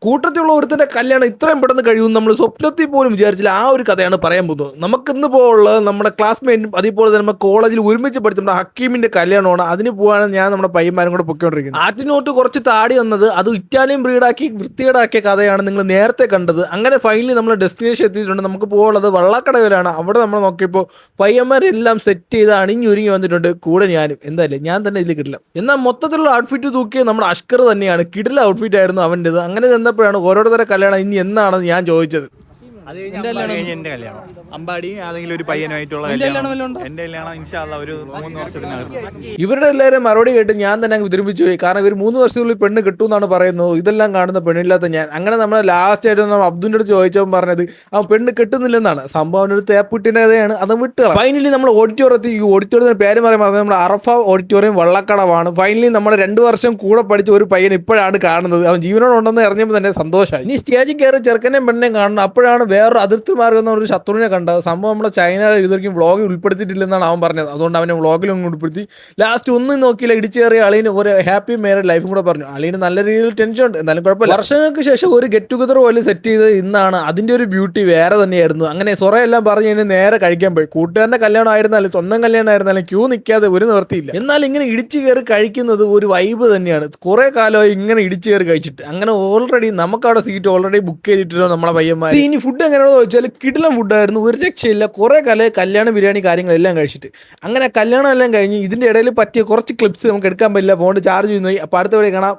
കൂട്ടത്തിലുള്ള ഒരുത്തന്റെ കല്യാണം ഇത്രയും പെട്ടെന്ന് കഴിയുമെന്ന് നമ്മൾ സ്വപ്നത്തിൽ പോലും വിചാരിച്ചില്ല. ആ ഒരു കഥയാണ് പറയാൻ പോകുന്നത്. നമുക്കിന്ന് പോലുള്ള നമ്മുടെ ക്ലാസ്മേറ്റും അതേപോലെ തന്നെ നമ്മുടെ കോളേജിൽ ഒരുമിച്ച് പഠിച്ച നമ്മുടെ ഹക്കീമിന്റെ കല്യാണമാണ്. അതിന് പോകാൻ ഞാൻ നമ്മുടെ പയ്യന്മാരും കൂടെ പൊയ്ക്കൊണ്ടിരിക്കുന്നത്. ആറ്റിനോട്ട് കുറച്ച് താടി വന്നത് അത് ഇറ്റാലിയൻ ബ്രീഡാക്കി വൃത്തികേടാക്കിയ കഥയാണ് നിങ്ങൾ നേരത്തെ കണ്ടത്. അങ്ങനെ ഫൈനലി നമ്മൾ ഡെസ്റ്റിനേഷൻ എത്തിയിട്ടുണ്ട്. നമുക്ക് പോകാനുള്ളത് വള്ളക്കടവിലാണ്. അവിടെ നമ്മൾ നോക്കിയപ്പോൾ പയ്യന്മാരെല്ലാം സെറ്റ് ചെയ്ത് അണിഞ്ഞൊരുങ്ങി വന്നിട്ടുണ്ട്. കൂടെ ഞാനും എന്തായാലും ഞാൻ തന്നെ ഇതിൽ കിട്ടില്ല. എന്നാൽ മൊത്തത്തിലുള്ള ഔട്ട്ഫിറ്റ് തൂക്കിയത് നമ്മുടെ അഷ്കർ തന്നെയാണ്. കിടില ഔട്ട്ഫിറ്റ് ആയിരുന്നു അവൻ്റെത്. അങ്ങനെ ചെന്നപ്പോഴാണ് ഓരോരുത്തരുടെ കല്യാണം ഇനി എന്നാണെന്ന് ഞാൻ ചോദിച്ചത്. അത് കഴിഞ്ഞ് എന്റെ കല്യാണം അമ്പാടി ഏതെങ്കിലും ഒരു പയ്യനുമായിട്ടുള്ള കല്യാണം. എന്റെ കല്യാണം ഇൻഷാ അല്ലാഹ് ഒരു 3 വർഷത്തിനകത്ത്. ഇവരുടെ എല്ലാവരും മറുപടി കേട്ട് ഞാൻ തന്നെ അങ്ങ് വിതിരിപ്പിച്ചു പോയി. കാരണം ഇവർ 3 വർഷത്തിനുള്ളിൽ പെണ്ണ് കിട്ടുമെന്നാണ് പറയുന്നത്. ഇതെല്ലാം കാണുന്ന പെണ്ണില്ലാത്ത ഞാൻ. അങ്ങനെ നമ്മൾ ലാസ്റ്റ് ആയിട്ട് നമ്മൾ അബ്ദുവിൻ്റെ അടുത്ത് ചോദിച്ചവൻ പറഞ്ഞത് അവൻ പെണ്ണ് കിട്ടുന്നില്ലെന്നാണ്. സംഭവം ഒരു തേപ്പുട്ടിൻ്റെ കഥയാണ്. അത് വിട്ടുക. ഫൈനലി നമ്മൾ ഓഡിറ്റോറിയത്തിൽ ഓഡിറ്റോറിയത്തിൻ്റെ പേര് പറയുമ്പോൾ നമ്മുടെ അറഫ ഓഡിറ്റോറിയം വള്ളക്കടവാണ്. ഫൈനലി നമ്മുടെ 2 വർഷം കൂടെ പഠിച്ച ഒരു പയ്യൻ ഇപ്പോഴാണ് കാണുന്നത്. അവൻ ജീവനോടുണ്ടെന്ന് അറിഞ്ഞപ്പോൾ തന്നെ സന്തോഷമായി. ഇനി സ്റ്റേജിൽ കയറി ചെറുക്കനെയും പെണ്ണിനെയും കാണണം. അപ്പോഴാണ് വേറൊരു അതിർത്തി മാർഗം എന്ന ഒരു ശത്രുവിനെ കണ്ടത്. സംഭവം നമ്മുടെ ചൈനയിൽ ഇതുവരെയും വ്ളോഗിൽ ഉൾപ്പെടുത്തിയിട്ടില്ലെന്നാണ് അവൻ പറഞ്ഞത്. അതുകൊണ്ട് അവനെ വ്ളോഗിലും ഉൾപ്പെടുത്തി. ലാസ്റ്റ് ഒന്നും നോക്കിയില്ല, ഇടിച്ചേറിയ അളീന് ഒരു ഹാപ്പി മാരീഡ് ലൈഫും കൂടെ പറഞ്ഞു. അളീന് നല്ല രീതിയിൽ ടെൻഷൻ ഉണ്ട്, എന്നാലും കുഴപ്പമില്ല. വർഷങ്ങൾക്ക് ശേഷം ഒരു ഗെറ്റ് ടുഗദർ പോലെ സെറ്റ് ചെയ്ത് ഇന്നാണ്. അതിൻ്റെ ഒരു ബ്യൂട്ടി വേറെ തന്നെയായിരുന്നു. അങ്ങനെ സൊറയെല്ലാം പറഞ്ഞ് കഴിഞ്ഞാൽ നേരെ കഴിക്കാൻ പോയി. കൂട്ടുകാരൻ്റെ കല്യാണം ആയിരുന്നാലും സ്വന്തം കല്യാണം ആയിരുന്നാലും ക്യൂ നിൽക്കാതെ ഒരു നിവർത്തിയില്ല. എന്നാൽ ഇങ്ങനെ ഇടിച്ചു കയറി കഴിക്കുന്നത് ഒരു വൈബ് തന്നെയാണ്. കുറേ കാലമായി ഇങ്ങനെ ഇടിച്ചു കയറി കഴിച്ചിട്ട്. അങ്ങനെ ഓൾറെഡി നമുക്കവിടെ സീറ്റ് ഓൾറെഡി ബുക്ക് ചെയ്തിട്ടില്ലോ നമ്മളെ പയ്യന്മാർ. ഇനി ഫുഡ് എങ്ങനെയാണെന്ന് ചോദിച്ചാൽ കിടിലം ഫുഡായിരുന്നു, ഒരു രക്ഷയില്ല. കുറേ കാലം കല്യാണം ബിരിയാണി കാര്യങ്ങളെല്ലാം കഴിച്ചിട്ട്. അങ്ങനെ കല്യാണം എല്ലാം കഴിഞ്ഞ് ഇതിൻ്റെ ഇടയിൽ പറ്റിയ കുറച്ച് ക്ലിപ്സ് നമുക്ക് എടുക്കാൻ പറ്റില്ല, ഫോൺ ചാർജ് ചെയ്യുന്നു. അപ്പോൾ അടുത്ത വഴി കാണാം.